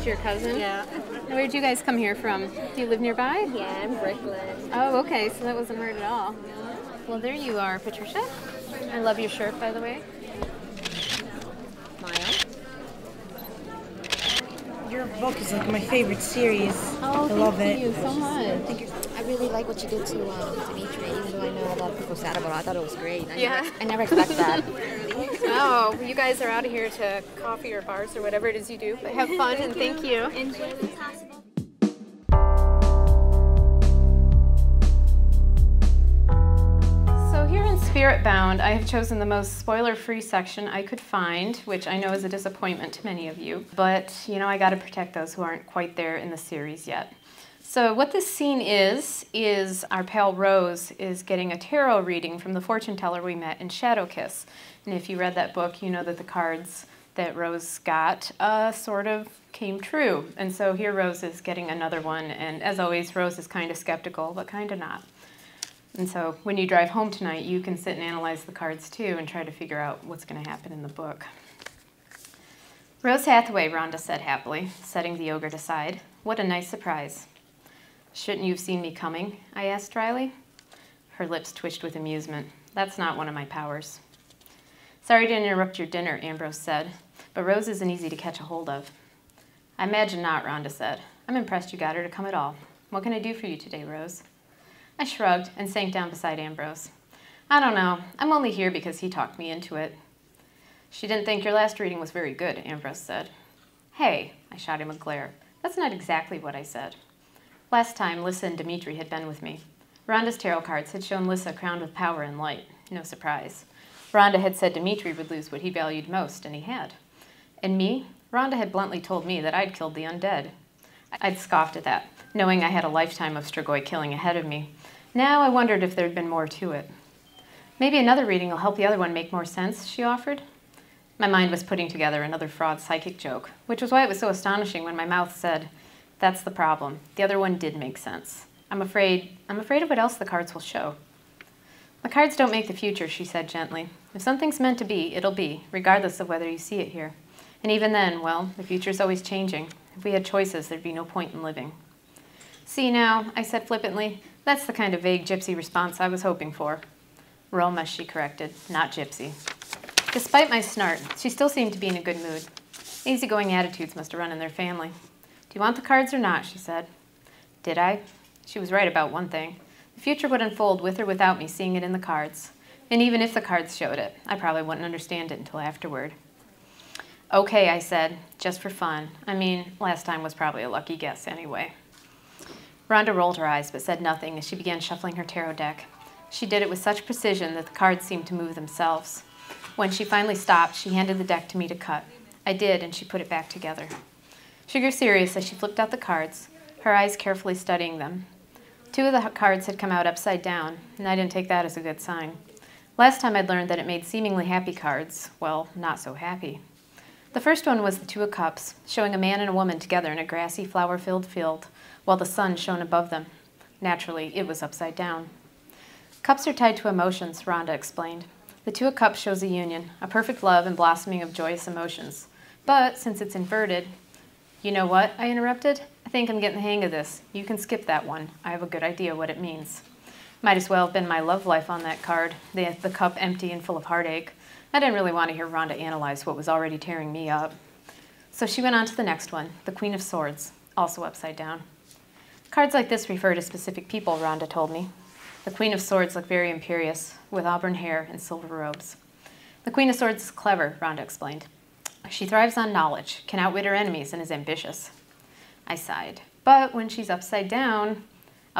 your cousin? Yeah. Where'd you guys come here from? Do you live nearby? Yeah, I'm Brooklyn. Oh, okay, so that wasn't hard at all. Well, there you are, Patricia. I love your shirt, by the way. Maya. Your book is like my favorite series. Oh, I love thank it. you so much. I really like what you did to Dimitri, even though I know a lot of people sad about it. I thought it was great. Yeah. I never expected that. Oh, you guys are out of here to coffee or bars or whatever it is you do. But have fun and thank you. Enjoy the possible. So here in Spirit Bound, I have chosen the most spoiler-free section I could find, which I know is a disappointment to many of you. But, you know, I got to protect those who aren't quite there in the series yet. So what this scene is our pal Rose is getting a tarot reading from the fortune teller we met in Shadow Kiss. And if you read that book, you know that the cards that Rose got sort of came true. And so here Rose is getting another one, and as always, Rose is kind of skeptical, but kind of not. And so when you drive home tonight, you can sit and analyze the cards too and try to figure out what's going to happen in the book. Rose Hathaway, Rhonda said happily, setting the yogurt aside. What a nice surprise. Shouldn't you have seen me coming? I asked dryly. Her lips twitched with amusement. That's not one of my powers. Sorry to interrupt your dinner, Ambrose said, but Rose isn't easy to catch a hold of. I imagine not, Rhonda said. I'm impressed you got her to come at all. What can I do for you today, Rose? I shrugged and sank down beside Ambrose. I don't know. I'm only here because he talked me into it. She didn't think your last reading was very good, Ambrose said. Hey, I shot him a glare. That's not exactly what I said. Last time, Lissa and Dimitri had been with me. Rhonda's tarot cards had shown Lissa crowned with power and light. No surprise. Rhonda had said Dimitri would lose what he valued most, and he had. And me? Rhonda had bluntly told me that I'd killed the undead. I'd scoffed at that, knowing I had a lifetime of Strigoi killing ahead of me. Now I wondered if there'd been more to it. Maybe another reading will help the other one make more sense, she offered. My mind was putting together another fraud psychic joke, which was why it was so astonishing when my mouth said, that's the problem. The other one did make sense. I'm afraid of what else the cards will show. The cards don't make the future, she said gently. If something's meant to be, it'll be, regardless of whether you see it here. And even then, well, the future's always changing. If we had choices, there'd be no point in living. See now, I said flippantly, that's the kind of vague gypsy response I was hoping for. Roma, she corrected, not gypsy. Despite my snart, she still seemed to be in a good mood. Easygoing attitudes must have run in their family. Do you want the cards or not, she said. Did I? She was right about one thing. The future would unfold with or without me seeing it in the cards. And even if the cards showed it, I probably wouldn't understand it until afterward. Okay, I said, just for fun. I mean, last time was probably a lucky guess anyway. Rhonda rolled her eyes but said nothing as she began shuffling her tarot deck. She did it with such precision that the cards seemed to move themselves. When she finally stopped, she handed the deck to me to cut. I did, and she put it back together. She grew serious as she flipped out the cards, her eyes carefully studying them. 2 of the cards had come out upside down, and I didn't take that as a good sign. Last time I'd learned that it made seemingly happy cards, well, not so happy. The first one was the 2 of Cups, showing a man and a woman together in a grassy, flower-filled field, while the sun shone above them. Naturally, it was upside down. Cups are tied to emotions, Rhonda explained. The 2 of Cups shows a union, a perfect love and blossoming of joyous emotions. But since it's inverted, you know what? I interrupted. I think I'm getting the hang of this. You can skip that one. I have a good idea what it means. Might as well have been my love life on that card, the cup empty and full of heartache. I didn't really want to hear Rhonda analyze what was already tearing me up. So she went on to the next one, the Queen of Swords, also upside down. Cards like this refer to specific people, Rhonda told me. The Queen of Swords looked very imperious, with auburn hair and silver robes. The Queen of Swords is clever, Rhonda explained. She thrives on knowledge, can outwit her enemies, and is ambitious. I sighed. But when she's upside down,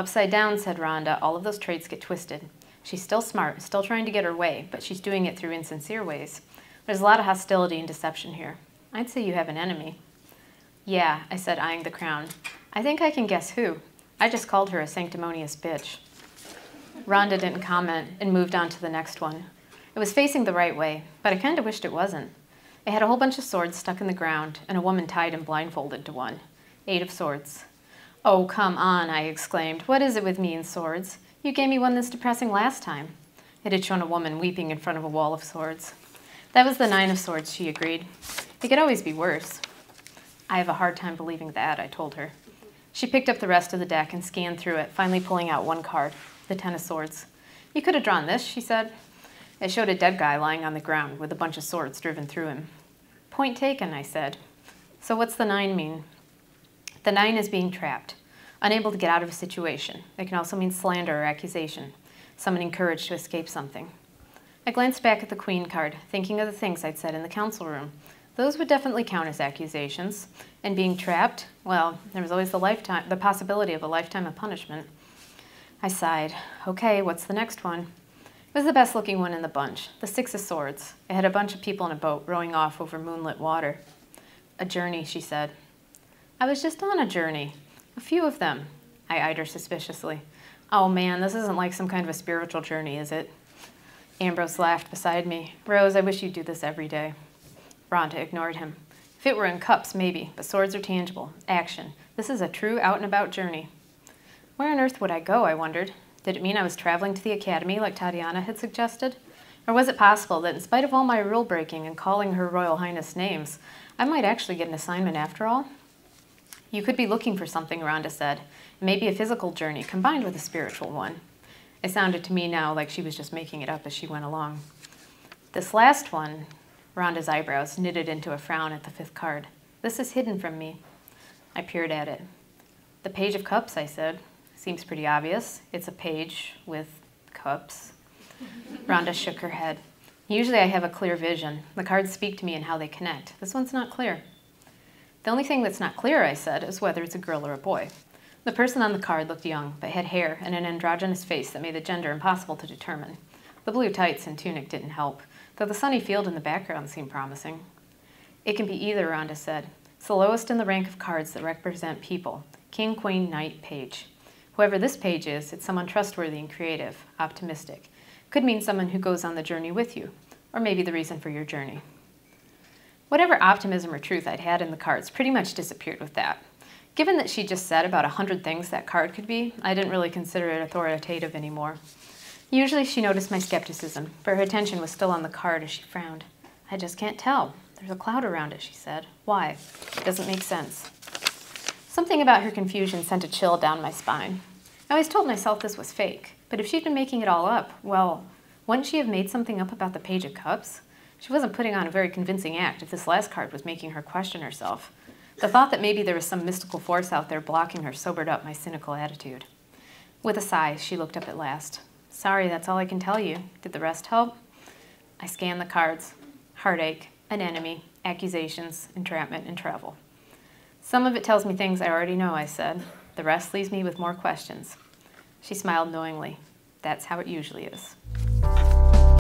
said Rhonda, all of those traits get twisted. She's still smart, still trying to get her way, but she's doing it through insincere ways. There's a lot of hostility and deception here. I'd say you have an enemy. Yeah, I said, eyeing the crown. I think I can guess who. I just called her a sanctimonious bitch. Rhonda didn't comment and moved on to the next one. It was facing the right way, but I kind of wished it wasn't. It had a whole bunch of swords stuck in the ground and a woman tied and blindfolded to one. 8 of Swords. Oh, come on, I exclaimed. What is it with me and swords? You gave me one this depressing last time. It had shown a woman weeping in front of a wall of swords. That was the 9 of Swords, she agreed. It could always be worse. I have a hard time believing that, I told her. She picked up the rest of the deck and scanned through it, finally pulling out one card, the Ten of Swords. You could have drawn this, she said. It showed a dead guy lying on the ground with a bunch of swords driven through him. Point taken, I said. So what's the 9 mean? The 9 is being trapped, unable to get out of a situation. It can also mean slander or accusation, someone encouraged to escape something. I glanced back at the Queen card, thinking of the things I'd said in the council room. Those would definitely count as accusations. And being trapped, well, there was always the possibility of a lifetime of punishment. I sighed. Okay, what's the next one? It was the best looking one in the bunch, the 6 of Swords. It had a bunch of people in a boat rowing off over moonlit water. A journey, she said. I was just on a journey. A few of them. I eyed her suspiciously. Oh man, this isn't like some kind of a spiritual journey, is it? Ambrose laughed beside me. Rose, I wish you'd do this every day. Rhonda ignored him. If it were in cups, maybe, but swords are tangible. Action. This is a true out-and-about journey. Where on earth would I go, I wondered. Did it mean I was traveling to the academy like Tatiana had suggested? Or was it possible that in spite of all my rule-breaking and calling her Royal Highness names, I might actually get an assignment after all? You could be looking for something, Rhonda said. Maybe a physical journey combined with a spiritual one. It sounded to me now like she was just making it up as she went along. This last one, Rhonda's eyebrows knitted into a frown at the 5th card. This is hidden from me. I peered at it. The Page of Cups, I said. Seems pretty obvious. It's a page with cups. Rhonda shook her head. Usually I have a clear vision. The cards speak to me and how they connect. This one's not clear. The only thing that's not clear, I said, is whether it's a girl or a boy. The person on the card looked young, but had hair and an androgynous face that made the gender impossible to determine. The blue tights and tunic didn't help, though the sunny field in the background seemed promising. It can be either, Rhonda said. It's the lowest in the rank of cards that represent people. King, Queen, Knight, Page. Whoever this page is, it's someone trustworthy and creative, optimistic. Could mean someone who goes on the journey with you, or maybe the reason for your journey. Whatever optimism or truth I'd had in the cards pretty much disappeared with that. Given that she just said about 100 things that card could be, I didn't really consider it authoritative anymore. Usually she noticed my skepticism, but her attention was still on the card as she frowned. I just can't tell. There's a cloud around it, she said. Why? It doesn't make sense. Something about her confusion sent a chill down my spine. I always told myself this was fake, but if she'd been making it all up, well, wouldn't she have made something up about the Page of Cups? She wasn't putting on a very convincing act if this last card was making her question herself. The thought that maybe there was some mystical force out there blocking her sobered up my cynical attitude. With a sigh, she looked up at last. Sorry, that's all I can tell you. Did the rest help? I scanned the cards. Heartache, an enemy, accusations, entrapment, and travel. Some of it tells me things I already know, I said. The rest leaves me with more questions. She smiled knowingly. That's how it usually is.